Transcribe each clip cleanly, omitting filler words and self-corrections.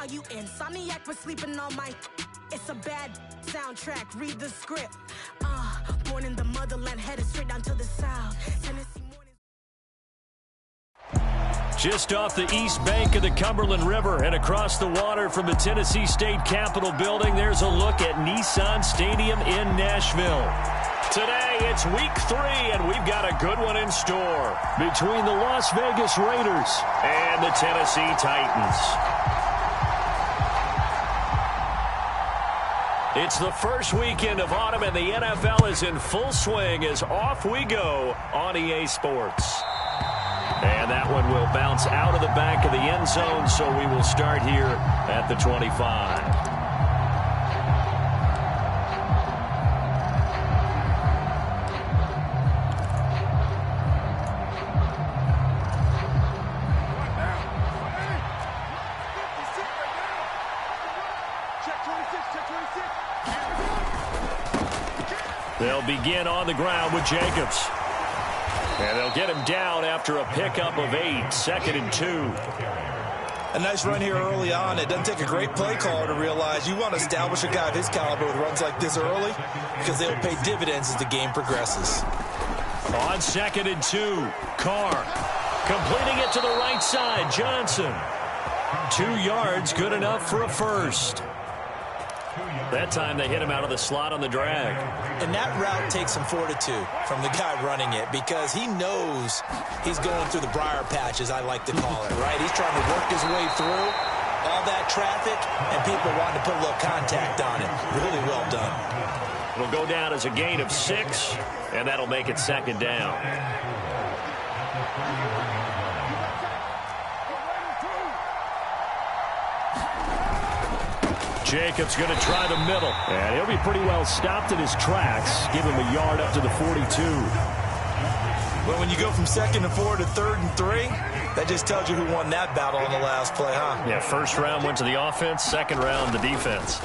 Are you insomniac for sleeping on my? It's a bad soundtrack. Read the script. Born in the motherland, headed straight down to the south. Tennessee mornings. Just off the east bank of the Cumberland River and across the water from the Tennessee State Capitol building, there's a look at Nissan Stadium in Nashville. Today, it's week 3, and we've got a good one in store between the Las Vegas Raiders and the Tennessee Titans. It's the first weekend of autumn, and the NFL is in full swing as off we go on EA Sports. And that one will bounce out of the back of the end zone, so we will start here at the 25. They'll begin on the ground with Jacobs. And they'll get him down after a pickup of 8, 2nd and 2. A nice run here early on. It doesn't take a great play caller to realize you want to establish a guy of his caliber with runs like this early because they'll pay dividends as the game progresses. On 2nd and 2, Carr completing it to the right side. Johnson. 2 yards, good enough for a first. That time they hit him out of the slot on the drag. And that route takes some fortitude from the guy running it because he knows he's going through the briar patch, as I like to call it, right? He's trying to work his way through all that traffic, and people wanting to put a little contact on it. Really well done. It'll go down as a gain of 6, and that'll make it 2nd down. Jacobs going to try the middle. And he'll be pretty well stopped in his tracks. Give him a yard up to the 42. Well, when you go from 2nd and 4 to 3rd and 3, that just tells you who won that battle on the last play, huh? Yeah, first round went to the offense, second round the defense.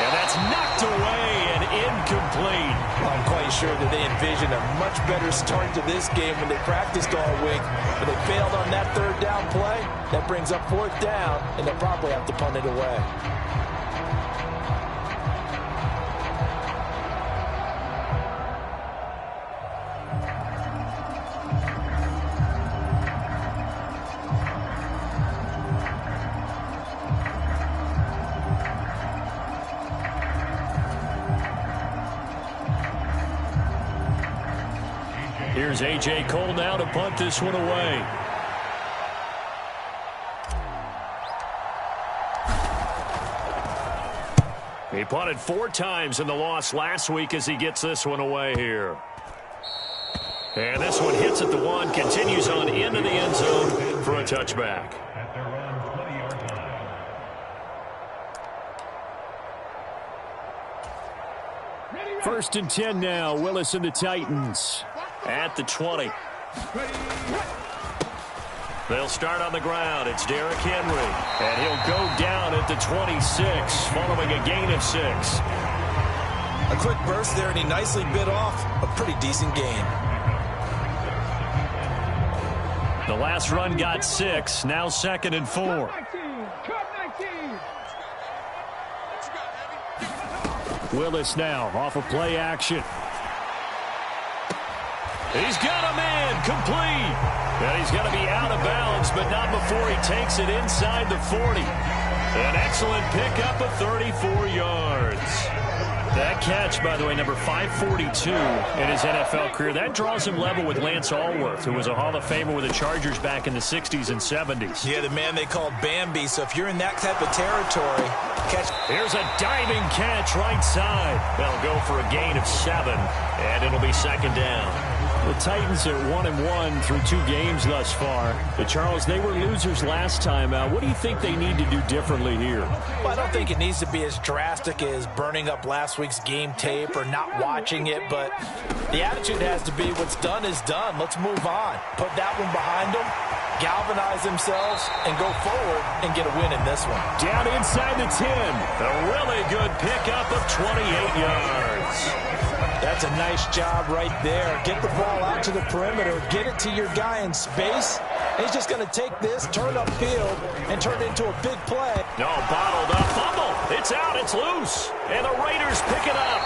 And that's knocked away and incomplete. I'm quite sure that they envisioned a much better start to this game when they practiced all week. But they failed on that 3rd down play. That brings up 4th down, and they'll probably have to punt it away. Here's A.J. Cole now to punt this one away. He punted 4 times in the loss last week as he gets this one away here. And this one hits at the 1, continues on into the end zone for a touchback. First and 10 now, Willis and the Titans at the 20. They'll start on the ground. It's Derrick Henry. And he'll go down at the 26, following a gain of 6. A quick burst there, and he nicely bit off a pretty decent gain. The last run got 6. Now 2nd and 4. Willis now off of play action. He's got a man complete. And he's going to be out of bounds, but not before he takes it inside the 40. An excellent pickup of 34 yards. That catch, by the way, number 542 in his NFL career. That draws him level with Lance Allworth, who was a Hall of Famer with the Chargers back in the 60s and 70s. Yeah, the man they called Bambi. So if you're in that type of territory, catch. Here's a diving catch right side. They'll go for a gain of 7, and it'll be 2nd down. The Titans are 1-1 through 2 games thus far. But Charles, they were losers last time out. What do you think they need to do differently here? Well, I don't think it needs to be as drastic as burning up last week's game tape or not watching it, but the attitude has to be what's done is done. Let's move on. Put that one behind them, galvanize themselves, and go forward and get a win in this one. Down inside the 10. A really good pickup of 28 yards. That's a nice job right there. Get the ball out to the perimeter, get it to your guy in space. He's just going to take this, turn upfield, and turn it into a big play. No, bottled up. Fumble. It's out. It's loose. And the Raiders pick it up.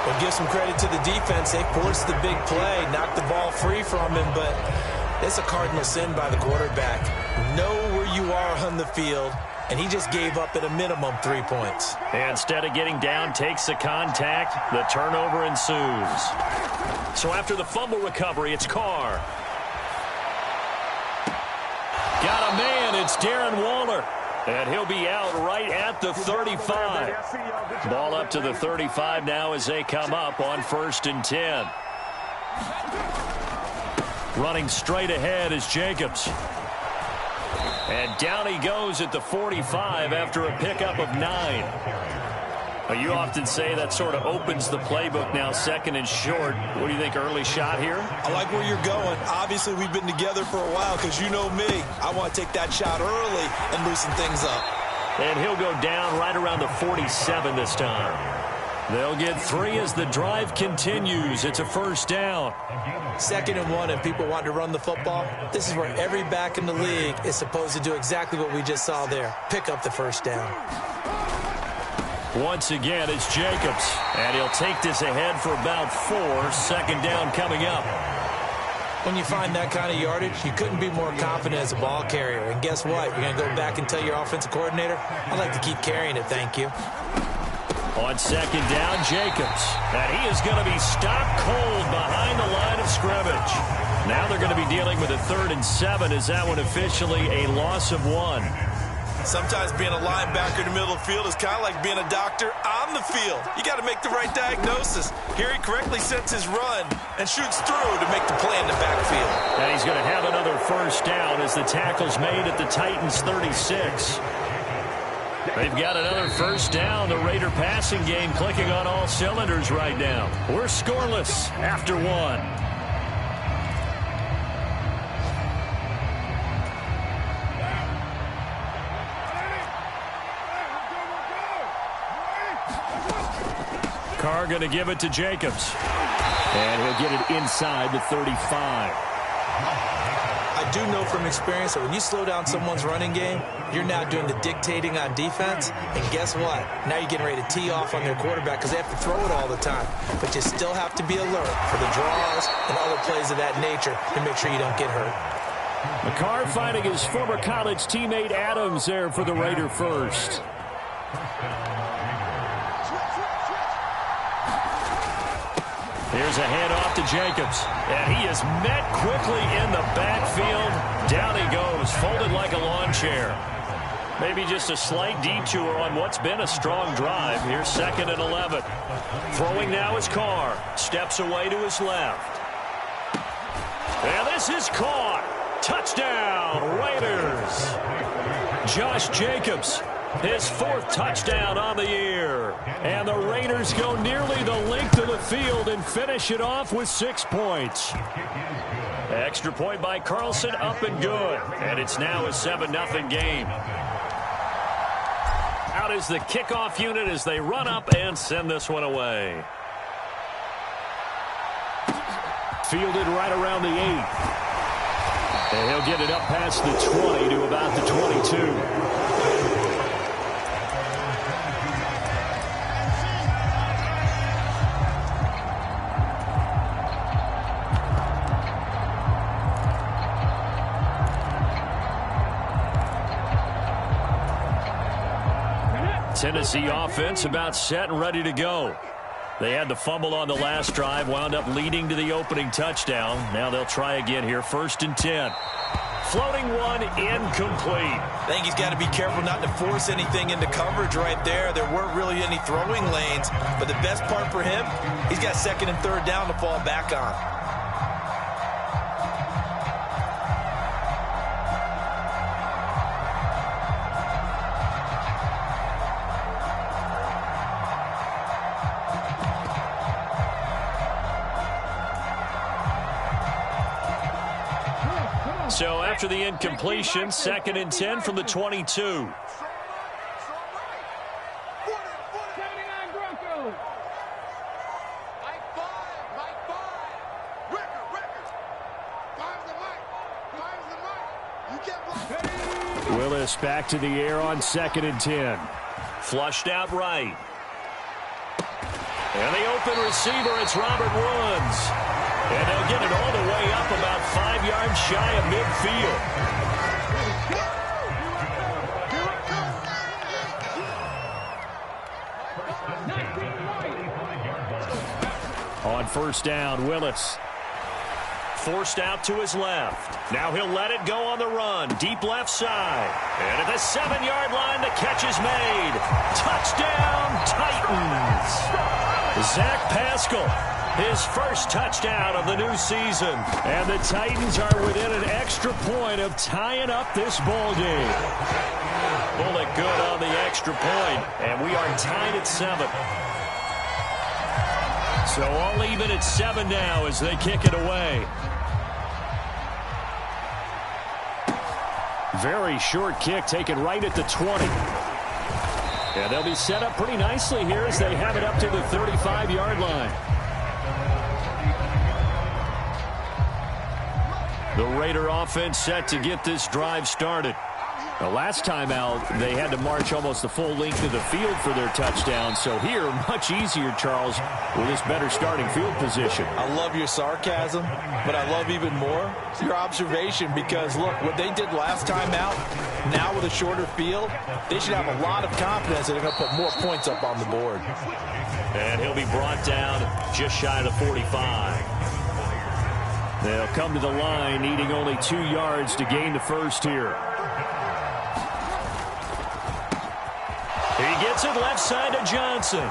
Well, give some credit to the defense. They forced the big play, knocked the ball free from him, but it's a cardinal sin by the quarterback. Know where you are on the field, and he just gave up at a minimum 3 points. And instead of getting down, takes the contact. The turnover ensues. So after the fumble recovery, it's Carr. Got a man. It's Darren Waller. And he'll be out right at the 35. Ball up to the 35 now as they come up on 1st and 10. Running straight ahead is Jacobs. And down he goes at the 45 after a pickup of 9. Well, you often say that sort of opens the playbook now, 2nd and short. What do you think, early shot here? I like where you're going. Obviously, we've been together for a while because you know me. I want to take that shot early and loosen things up. And he'll go down right around the 47 this time. They'll get 3 as the drive continues. It's a 1st down. 2nd and 1, and people want to run the football. This is where every back in the league is supposed to do exactly what we just saw there. Pick up the 1st down. Once again, it's Jacobs. And he'll take this ahead for about 4. 2nd down coming up. When you find that kind of yardage, you couldn't be more confident as a ball carrier. And guess what? You're going to go back and tell your offensive coordinator, I'd like to keep carrying it, thank you. On 2nd down, Jacobs. And he is going to be stopped cold behind the line of scrimmage. Now they're going to be dealing with a 3rd and 7. Is that one officially a loss of 1? Sometimes being a linebacker in the middle of the field is kind of like being a doctor on the field. You got to make the right diagnosis. Here he correctly sets his run and shoots through to make the play in the backfield. And he's going to have another 1st down as the tackle's made at the Titans' 36. They've got another 1st down. The Raider passing game clicking on all cylinders right now. We're scoreless after 1. Carr going to give it to Jacobs. And he'll get it inside the 35. I do know from experience that when you slow down someone's running game, you're now doing the dictating on defense. And guess what? Now you're getting ready to tee off on their quarterback because they have to throw it all the time. But you still have to be alert for the draws and other plays of that nature to make sure you don't get hurt. McCarr finding his former college teammate Adams there for the Raider 1st. Here's a handoff to Jacobs. And he is met quickly in the backfield. Down he goes, folded like a lawn chair. Maybe just a slight detour on what's been a strong drive. Here's 2nd and 11. Throwing now is Carr. Steps away to his left. And this is caught. Touchdown, Raiders. Josh Jacobs, his 4th touchdown on the year. And the Raiders go nearly the length of the field and finish it off with 6 points. Extra point by Carlson, up and good. And it's now a 7-0 game. Out is the kickoff unit as they run up and send this one away. Fielded right around the 8. And he'll get it up past the 20 to about the 22. Tennessee offense about set and ready to go. They had the fumble on the last drive, wound up leading to the opening touchdown. Now they'll try again here, 1st and 10. Floating one, incomplete. I think he's got to be careful not to force anything into coverage right there. There weren't really any throwing lanes, but the best part for him, he's got 2nd and 3rd down to fall back on. So after the incompletion, 2nd and 10 from the 22. Willis back to the air on 2nd and 10. Flushed out right. And the open receiver, it's Robert Woods. And they'll get it all the way up about 5 yards shy of midfield. On 1st down, Willis. Forced out to his left. Now he'll let it go on the run. Deep left side. And at the 7-yard line, the catch is made. Touchdown, Titans. Zach Pascal, his first touchdown of the new season. And the Titans are within an extra point of tying up this ball game. Bullet good on the extra point. And we are tied at 7. So all even at 7 now as they kick it away. Very short kick taken right at the 20. And they'll be set up pretty nicely here as they have it up to the 35-yard line. The Raider offense set to get this drive started. The last time out, they had to march almost the full length of the field for their touchdown. So here, much easier, Charles, with this better starting field position. I love your sarcasm, but I love even more your observation because, look, what they did last time out, now with a shorter field, they should have a lot of confidence that they're going to put more points up on the board. And he'll be brought down just shy of the 45. They'll come to the line, needing only 2 yards to gain the first here. He gets it left side to Johnson.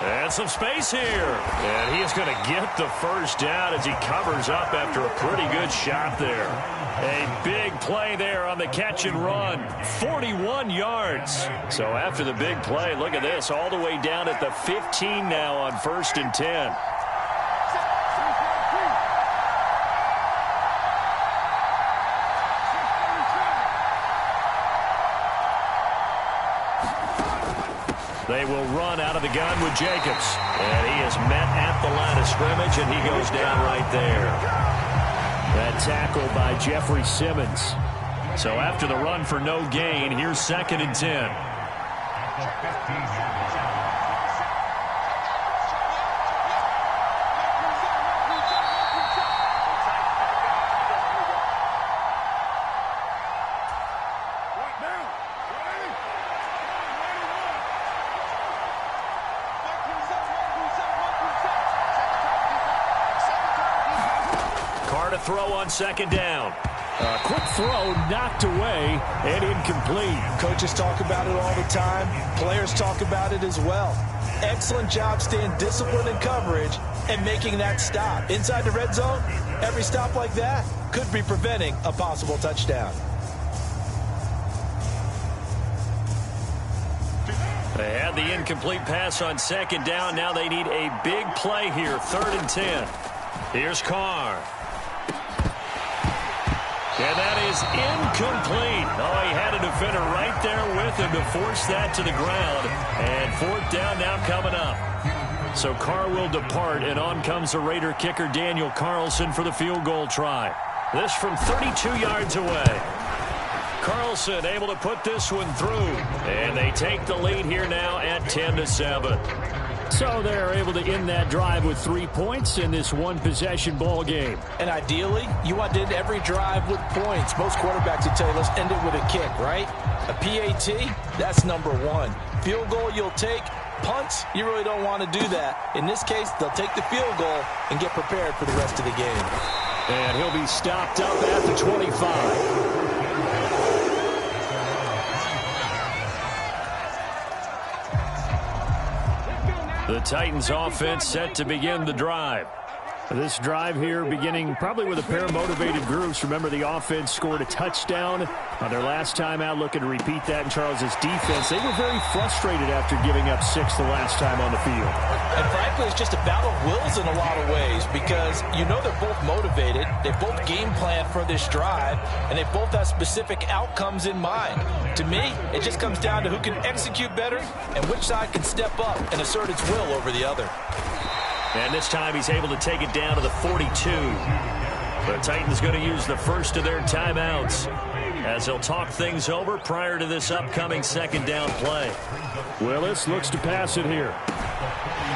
And some space here. And he is going to get the first down as he covers up after a pretty good shot there. A big play there on the catch and run. 41 yards. So after the big play, look at this. All the way down at the 15 now on 1st and 10. They will run out of the gun with Jacobs. And he is met at the line of scrimmage, and he goes down right there. That tackle by Jeffrey Simmons. So after the run for no gain, here's 2nd and 10. Throw on 2nd down. Quick throw knocked away and incomplete. Coaches talk about it all the time. Players talk about it as well. Excellent job staying disciplined in coverage and making that stop. Inside the red zone, every stop like that could be preventing a possible touchdown. They had the incomplete pass on 2nd down. Now they need a big play here. 3rd and 10. Here's Carr. And that is incomplete. Oh, he had a defender right there with him to force that to the ground. And 4th down now coming up. So Carr will depart, and on comes the Raider kicker Daniel Carlson for the field goal try. This from 32 yards away. Carlson able to put this one through. And they take the lead here now at 10-7. So they're able to end that drive with 3 points in this one-possession ball game. And ideally, you want to end every drive with points. Most quarterbacks will tell you, let's end it with a kick, right? A PAT, that's number 1. Field goal you'll take. Punts, you really don't want to do that. In this case, they'll take the field goal and get prepared for the rest of the game. And he'll be stopped up at the 25. The Titans offense set to begin the drive. This drive here beginning probably with a pair of motivated groups. Remember, the offense scored a touchdown on their last time out, looking to repeat that in Charles's defense. They were very frustrated after giving up 6 the last time on the field. And frankly, it's just a battle of wills in a lot of ways because you know they're both motivated. They both game plan for this drive, and they both have specific outcomes in mind. To me, it just comes down to who can execute better and which side can step up and assert its will over the other. And this time he's able to take it down to the 42. The Titans going to use the first of their timeouts. as he'll talk things over prior to this upcoming second down play. Willis looks to pass it here.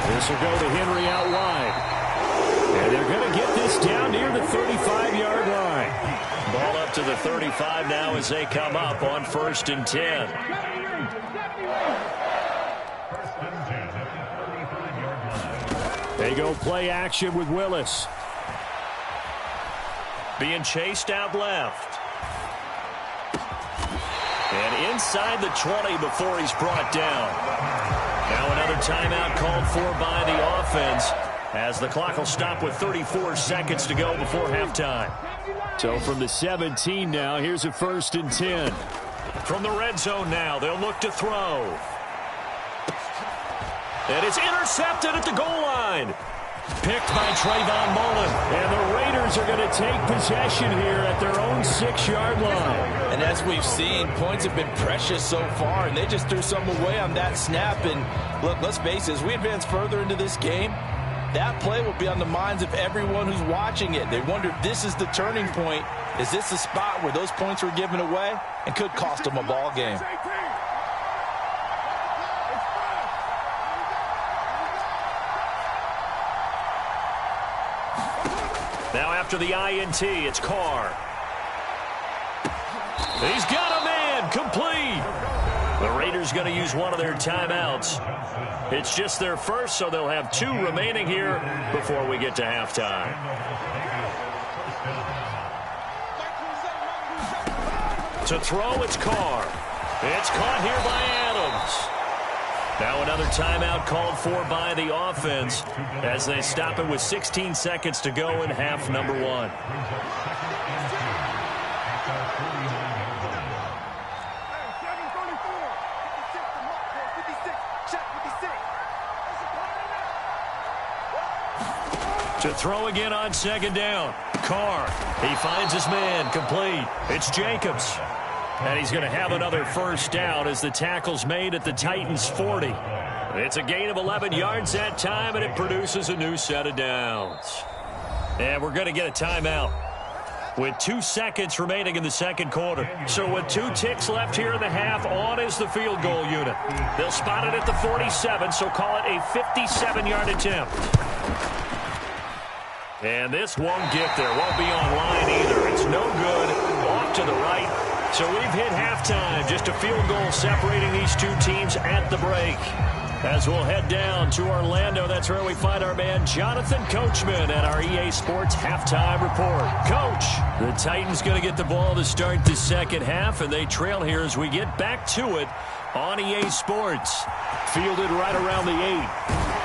This will go to Henry out wide. And they're going to get this down near the 35-yard line. Ball up to the 35 now as they come up on 1st and 10. They go play action with Willis. Being chased out left. And inside the 20 before he's brought down. Now another timeout called for by the offense, as the clock will stop with 34 seconds to go before halftime. So from the 17 now, here's a 1st and 10. From the red zone now, they'll look to throw. And it's intercepted at the goal line. Picked by Trayvon Mullen. And the Raiders are going to take possession here at their own 6-yard line. And as we've seen, points have been precious so far, and they just threw some away on that snap. And look, let's face it, as we advance further into this game, that play will be on the minds of everyone who's watching it. They wonder if this is the turning point. Is this the spot where those points were given away and could cost them a ball game? Now after the INT, it's Carr. He's got a man, complete. The Raiders going to use one of their timeouts. It's just their first, so they'll have 2 remaining here before we get to halftime. To throw, it's Carr. It's caught here by Adams. Now another timeout called for by the offense as they stop it with 16 seconds to go in half number 1. To throw again on 2nd down. Carr, he finds his man, complete. It's Jacobs. And he's going to have another 1st down as the tackle's made at the Titans' 40. It's a gain of 11 yards that time, and it produces a new set of downs. And we're going to get a timeout with 2 seconds remaining in the second quarter. So with 2 ticks left here in the half, on is the field goal unit. They'll spot it at the 47, so call it a 57-yard attempt. And this won't get there. Won't be online either. It's no good. Off to the right. So we've hit halftime. Just a field goal separating these 2 teams at the break. As we'll head down to Orlando, that's where we find our man Jonathan Coachman at our EA Sports Halftime Report. Coach, the Titans going to get the ball to start the second half, and they trail here as we get back to it on EA Sports. Fielded right around the 8.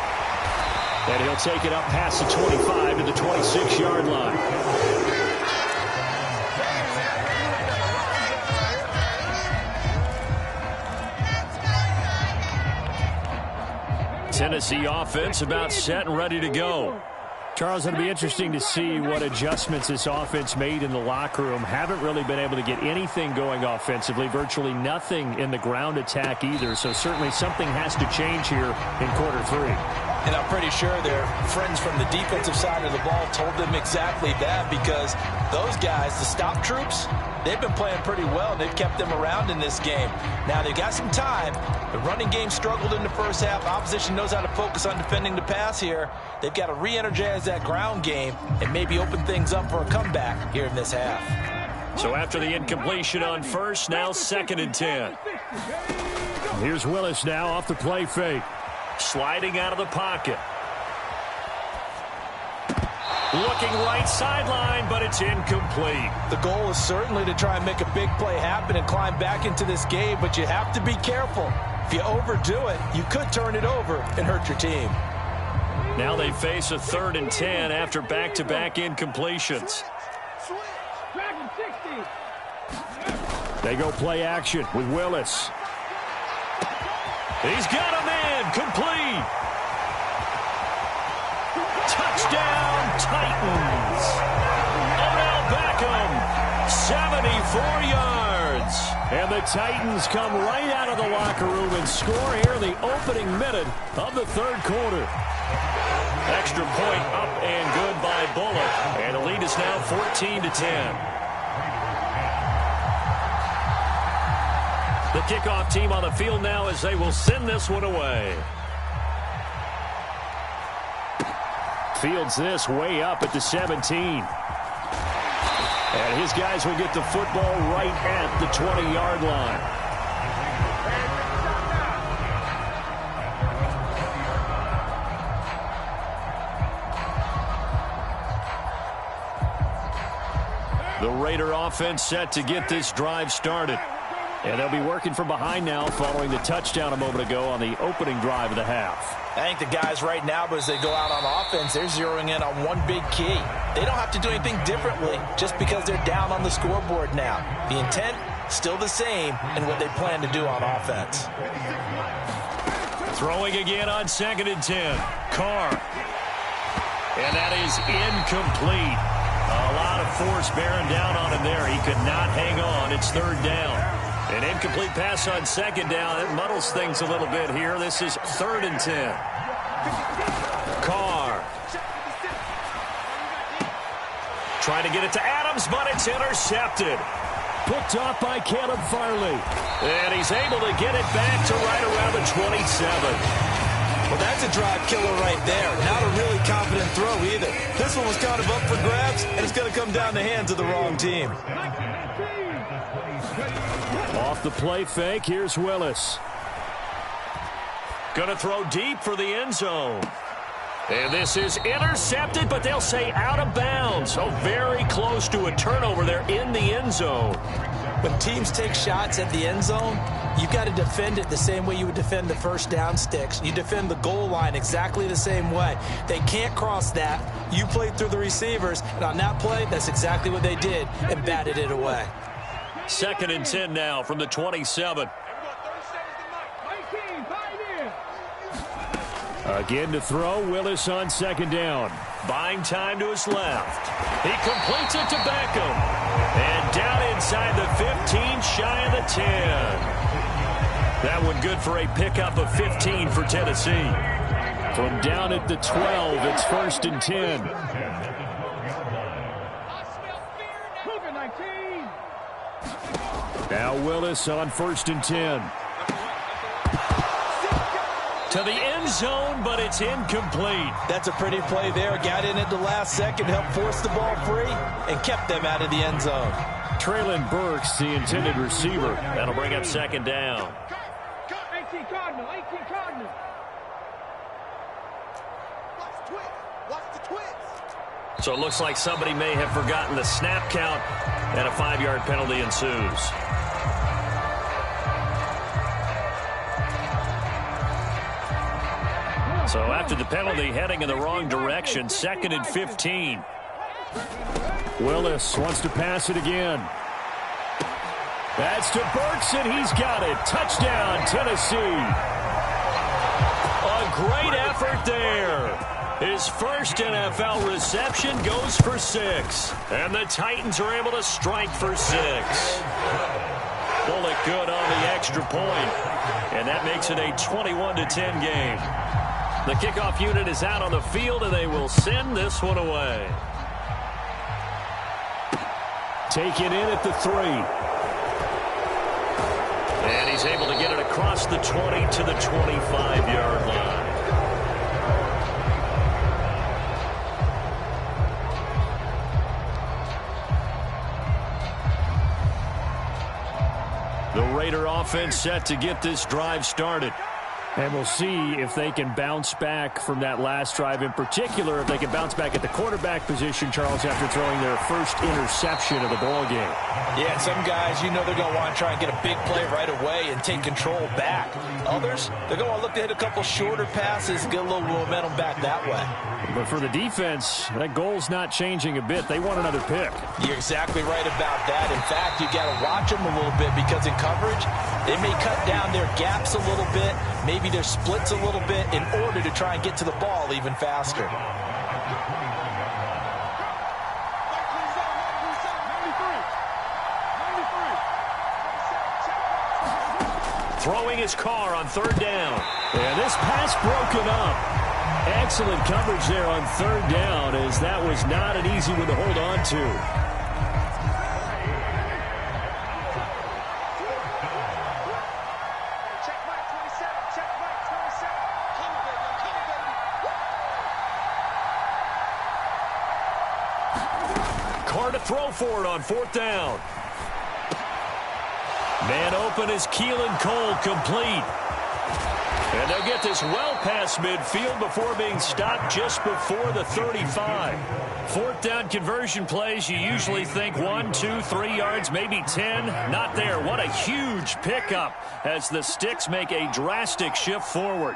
And he'll take it up past the 25 to the 26-yard line. Tennessee offense about set and ready to go. Charles, it'll be interesting to see what adjustments this offense made in the locker room. Haven't really been able to get anything going offensively, virtually nothing in the ground attack either. So certainly something has to change here in quarter 3. And I'm pretty sure their friends from the defensive side of the ball told them exactly that, because those guys, the stop troops, they've been playing pretty well, and they've kept them around in this game. Now, they've got some time. The running game struggled in the first half. Opposition knows how to focus on defending the pass here. They've got to re-energize that ground game and maybe open things up for a comeback here in this half. So after the incompletion on 1st, now 2nd and 10. Here's Willis now off the play fake. Sliding out of the pocket. Looking right sideline, but it's incomplete. The goal is certainly to try and make a big play happen and climb back into this game, but you have to be careful. If you overdo it, you could turn it over and hurt your team. Now they face a 3rd and 10 after back-to-back incompletions. They go play action with Willis. He's got a man, complete. Touchdown, Titans. Odell Beckham, 74 yards. And the Titans come right out of the locker room and score here in the opening minute of the 3rd quarter. Extra point up and good by Bullock. And the lead is now 14-10. The kickoff team on the field now as they will send this one away. Fields this way up at the 17. And his guys will get the football right at the 20-yard line. The Raider offense set to get this drive started. And they'll be working from behind now following the touchdown a moment ago on the opening drive of the half. I think the guys right now, as they go out on offense, they're zeroing in on one big key. They don't have to do anything differently just because they're down on the scoreboard now. The intent, still the same in what they plan to do on offense. Throwing again on 2nd and 10. Carr. And that is incomplete. A lot of force bearing down on him there. He could not hang on. It's 3rd down. An incomplete pass on 2nd down. It muddles things a little bit here. This is 3rd and 10. Carr. Trying to get it to Adams, but it's intercepted. Picked off by Caleb Farley. And he's able to get it back to right around the 27. Well, that's a drive killer right there. Not a really confident throw either. This one was kind of up for grabs, and it's going to come down the hands of the wrong team. Off the play fake, here's Willis. Going to throw deep for the end zone. And this is intercepted, but they'll say out of bounds. So very close to a turnover there in the end zone. When teams take shots at the end zone, you've got to defend it the same way you would defend the first down sticks. You defend the goal line exactly the same way. They can't cross that. You played through the receivers, and on that play, that's exactly what they did and batted it away. 2nd and 10 now from the 27. Again to throw, Willis on 2nd down. Buying time to his left. He completes it to Beckham. And down inside the 15, shy of the 10. That one good for a pickup of 15 for Tennessee. From down at the 12, it's 1st and 10. Now Willis on 1st and 10. To the end zone, but it's incomplete. That's a pretty play there. Got in at the last second, helped force the ball free, and kept them out of the end zone. Traylon Burks, the intended receiver. That'll bring up 2nd down. 18 Cardinal. Watch the twist. So it looks like somebody may have forgotten the snap count, and a 5-yard penalty ensues. So after the penalty, heading in the wrong direction, 2nd and 15. Willis wants to pass it again. That's to Burks, and he's got it. Touchdown, Tennessee. A great effort there. His first NFL reception goes for 6. And the Titans are able to strike for 6. Pull it good on the extra point. And that makes it a 21-10 game. The kickoff unit is out on the field, and they will send this one away. Taken in at the 3. And he's able to get it across the 20 to the 25-yard line. The Raider offense set to get this drive started. And we'll see if they can bounce back from that last drive, in particular, if they can bounce back at the quarterback position, Charles, after throwing their first interception of the ball game. Yeah, some guys, they're going to want to try and get a big play right away and take control back. Others, they're going to look to hit a couple shorter passes, get a little momentum back that way. But for the defense, that goal's not changing a bit. They want another pick. You're exactly right about that. In fact, you got to watch them a little bit because in coverage, they may cut down their gaps a little bit, maybe their splits a little bit in order to try and get to the ball even faster. Throwing his Carr on 3rd down. And this pass broken up. Excellent coverage there on 3rd down, as that was not an easy one to hold on to. Carr to throw for it on 4th down. Man open is Keelan Cole, complete. And they'll get this well past midfield before being stopped just before the 35. 4th down conversion plays, you usually think 1, 2, 3 yards, maybe 10. Not there. What a huge pickup as the Sticks make a drastic shift forward.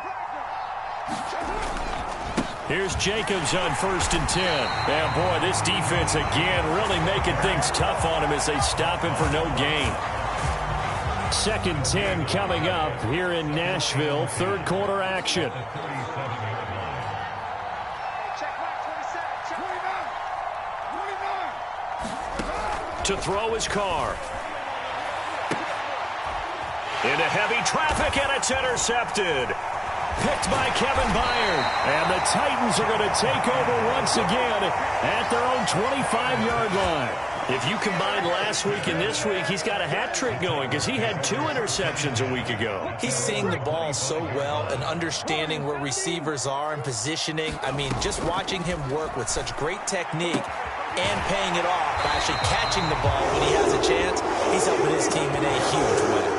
Here's Jacobs on 1st and 10. And boy, this defense again really making things tough on him as they stop him for no gain. 2nd and 10 coming up here in Nashville. 3rd quarter action. To throw is Carr. Into heavy traffic, and it's intercepted. Picked by Kevin Byard. And the Titans are going to take over once again at their own 25-yard line. If you combine last week and this week, he's got a hat trick going because he had 2 interceptions a week ago. He's seeing the ball so well and understanding where receivers are and positioning. I mean, just watching him work with such great technique and paying it off by actually catching the ball when he has a chance, he's helping his team in a huge way.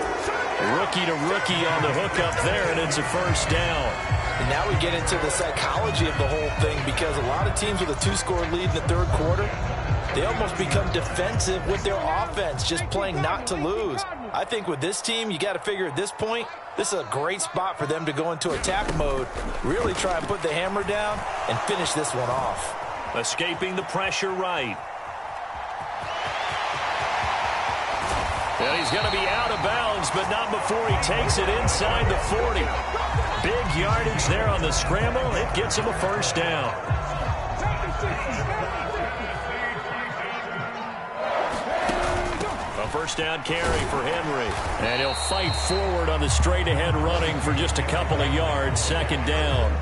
Rookie to rookie on the hook up there, and it's a 1st down. And now we get into the psychology of the whole thing because a lot of teams with a 2-score lead in the 3rd quarter, they almost become defensive with their offense, just playing not to lose. I think with this team, you got to figure at this point, this is a great spot for them to go into attack mode, really try and put the hammer down and finish this one off. Escaping the pressure right. And he's going to be out of bounds, but not before he takes it inside the 40. Big yardage there on the scramble. It gets him a 1st down. A 1st down carry for Henry. And he'll fight forward on the straight-ahead running for just a couple of yards. 2nd down.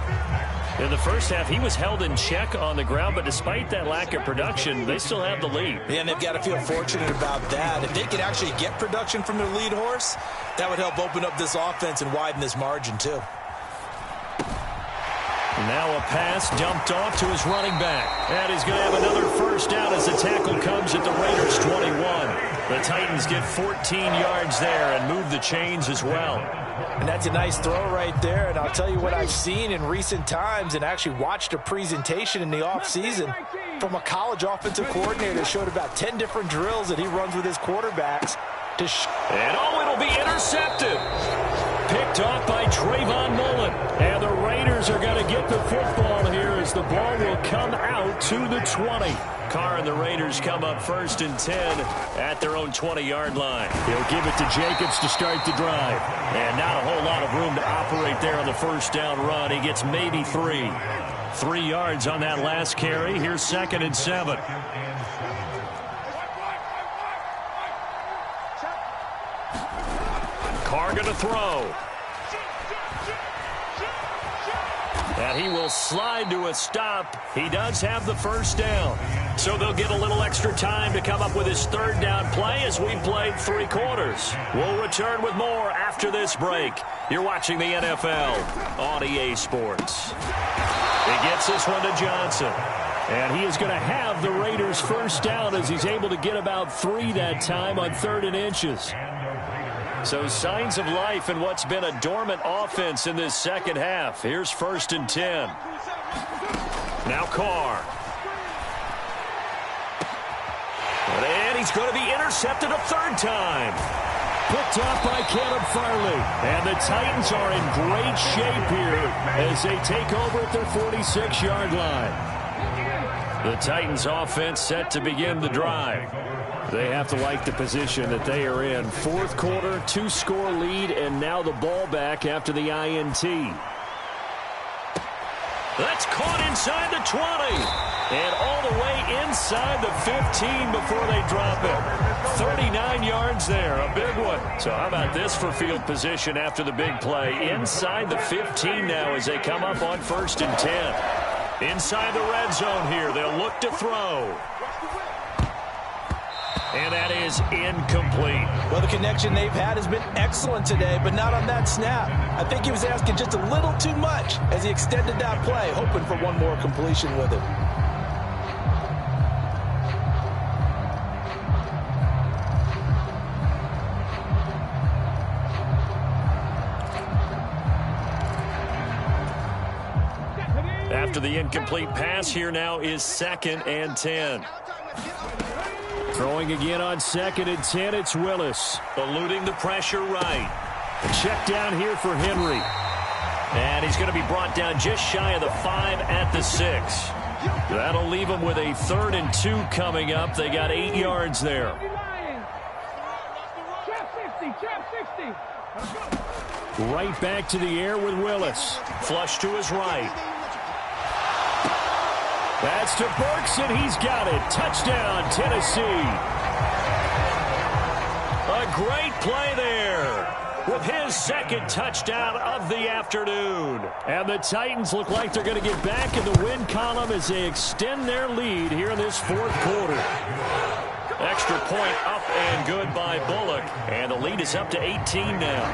In the first half, he was held in check on the ground, but despite that lack of production, they still have the lead. Yeah, and they've got to feel fortunate about that. If they could actually get production from their lead horse, that would help open up this offense and widen this margin, too. Now a pass dumped off to his running back. And he's going to have another 1st down as the tackle comes at the Raiders' 21. The Titans get 14 yards there and move the chains as well. And that's a nice throw right there. And I'll tell you what I've seen in recent times and actually watched a presentation in the offseason from a college offensive coordinator that showed about 10 different drills that he runs with his quarterbacks. And it'll be intercepted. Picked off by Trayvon Mullen. And the Raiders are going to get the football here as the ball will come out to the 20. Carr and the Raiders come up 1st and 10 at their own 20-yard line. He'll give it to Jacobs to start the drive. And not a whole lot of room to operate there on the 1st down run. He gets maybe 3. 3 yards on that last carry. Here's 2nd and 7. Carr going to throw. And he will slide to a stop. He does have the 1st down. So they'll get a little extra time to come up with his 3rd down play as we played 3 quarters. We'll return with more after this break. You're watching the NFL on EA Sports. He gets this one to Johnson. And he is going to have the Raiders' 1st down as he's able to get about 3 that time on 3rd and inches. So signs of life in what's been a dormant offense in this 2nd half. Here's 1st and 10. Now Carr. And he's going to be intercepted a 3rd time. Picked off by Caleb Farley. And the Titans are in great shape here as they take over at their 46-yard line. The Titans offense set to begin the drive. They have to like the position that they are in. 4th quarter, 2-score lead, and now the ball back after the INT. That's caught inside the 20. And all the way inside the 15 before they drop it. 39 yards there, a big one. So how about this for field position after the big play? Inside the 15 now as they come up on 1st and 10. Inside the red zone here, they'll look to throw. And that is incomplete. Well, the connection they've had has been excellent today, but not on that snap. I think he was asking just a little too much as he extended that play, hoping for one more completion with it. After the incomplete pass, here now is 2nd and 10. Throwing again on 2nd and 10, it's Willis. Eluding the pressure right. Check down here for Henry. And he's going to be brought down just shy of the 5 at the 6. That'll leave him with a 3rd and 2 coming up. They got 8 yards there. Right back to the air with Willis. Flush to his right. That's to Burks, and he's got it. Touchdown, Tennessee. A great play there with his 2nd touchdown of the afternoon. And the Titans look like they're going to get back in the win column as they extend their lead here in this 4th quarter. Extra point up and good by Bullock. And the lead is up to 18 now.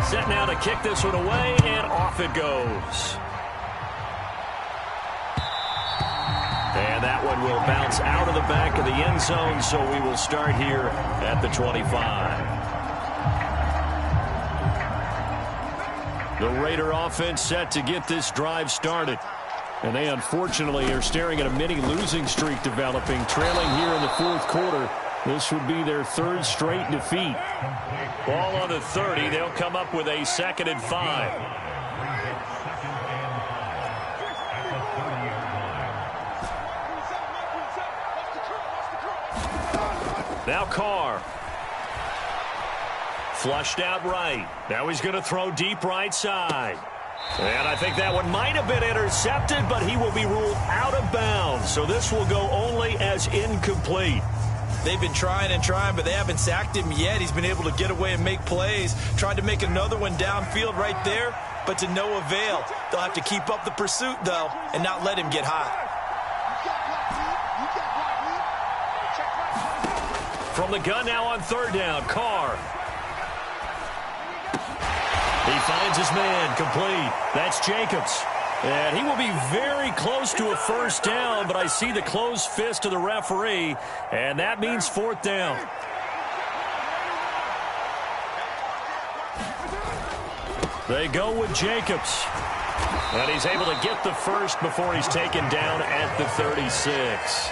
Set now to kick this one away, and off it goes. And that one will bounce out of the back of the end zone, so we will start here at the 25. The Raider offense set to get this drive started. And they unfortunately are staring at a mini losing streak developing, trailing here in the 4th quarter. This would be their 3rd straight defeat. Ball on the 30. They'll come up with a 2nd and 5. Now Carr. Flushed out right. Now he's going to throw deep right side. And I think that one might have been intercepted, but he will be ruled out of bounds. So this will go only as incomplete. They've been trying and trying, but they haven't sacked him yet. He's been able to get away and make plays. Tried to make another one downfield right there, but to no avail. They'll have to keep up the pursuit, though, and not let him get hot. From the gun now on 3rd down, Carr. He finds his man, complete. That's Jacobs. And he will be very close to a 1st down, but I see the closed fist of the referee, and that means 4th down. They go with Jacobs. And he's able to get the first before he's taken down at the 36.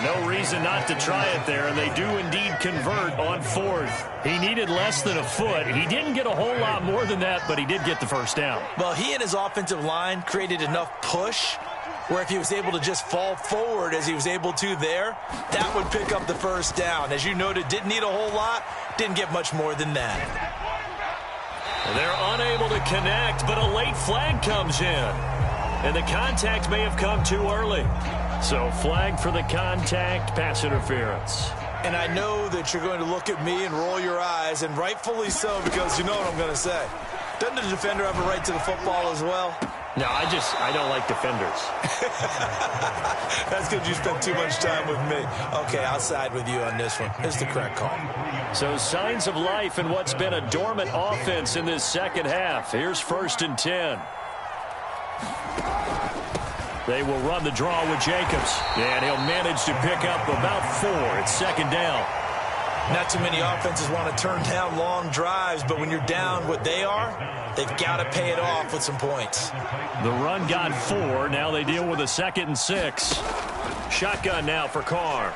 No reason not to try it there, and they do indeed convert on 4th. He needed less than a foot. He didn't get a whole lot more than that, but he did get the 1st down. Well, he and his offensive line created enough push where if he was able to just fall forward as he was able to there, that would pick up the 1st down. As you noted, didn't need a whole lot, didn't get much more than that. They're unable to connect, but a late flag comes in. And the contact may have come too early. So flag for the contact, pass interference. And I know that you're going to look at me and roll your eyes, and rightfully so, because you know what I'm going to say. Doesn't the defender have a right to the football as well? No, I don't like defenders. That's because you spent too much time with me. Okay, I'll side with you on this one. It's the correct call. So signs of life in what's been a dormant offense in this 2nd half. Here's 1st and 10. They will run the draw with Jacobs. And he'll manage to pick up about 4. It's 2nd down. Not too many offenses want to turn down long drives, but when you're down what they are, they've got to pay it off with some points. The run got 4. Now they deal with a 2nd and 6. Shotgun now for Carr.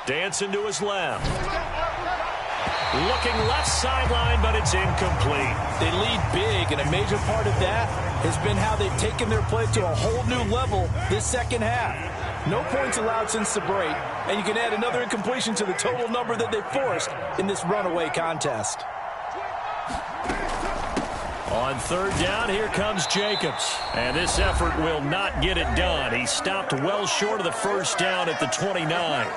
Dancing to his left. Looking left sideline, but it's incomplete. They lead big, and a major part of that has been how they've taken their play to a whole new level this 2nd half. No points allowed since the break, and you can add another incompletion to the total number that they forced in this runaway contest. On 3rd down, here comes Jacobs. And this effort will not get it done. He stopped well short of the 1st down at the 29.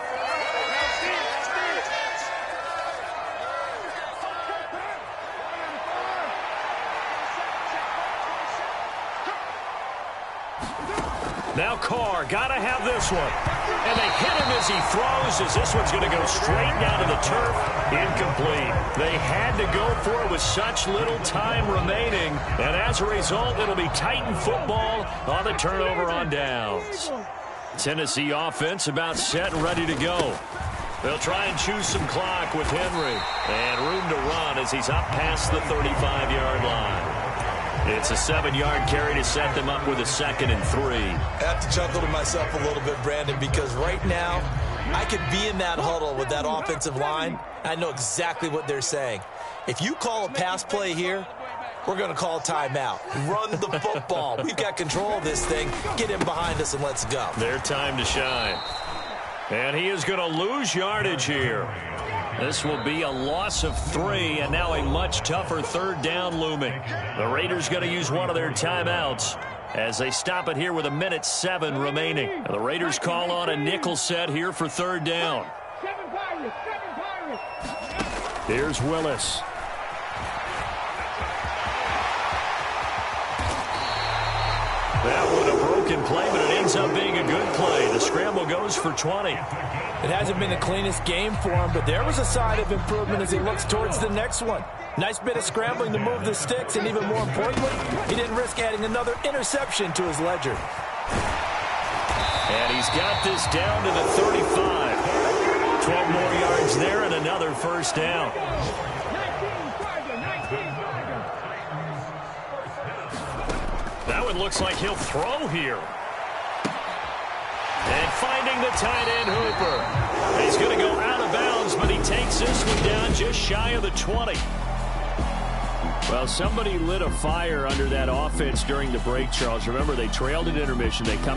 Now Carr, got to have this one. And they hit him as he throws, as this one's going to go straight down to the turf. Incomplete. They had to go for it with such little time remaining. And as a result, it'll be Titan football on the turnover on downs. Tennessee offense about set and ready to go. They'll try and choose some clock with Henry. And room to run as he's up past the 35-yard line. It's a 7-yard carry to set them up with a 2nd and 3. I have to chuckle to myself a little bit, Brandon, because right now I could be in that huddle with that offensive line. I know exactly what they're saying. If you call a pass play here, we're going to call timeout. Run the football. We've got control of this thing. Get in behind us and let's go. Their time to shine. And he is going to lose yardage here. This will be a loss of 3, and now a much tougher 3rd down looming. The Raiders going to use one of their timeouts as they stop it here with 1:07 remaining. And the Raiders call on a nickel set here for 3rd down. Here's Willis. That one a broken play, but it ends up being a good play. The scramble goes for 20. It hasn't been the cleanest game for him, but there was a sign of improvement as he looks towards the next one. Nice bit of scrambling to move the sticks, and even more importantly, he didn't risk adding another interception to his ledger. And he's got this down to the 35. 12 more yards there and another 1st down. That one looks like he'll throw here. And finding the tight end, Hooper. He's going to go out of bounds, but he takes this one down just shy of the 20. Well, somebody lit a fire under that offense during the break, Charles. Remember, they trailed at intermission. They come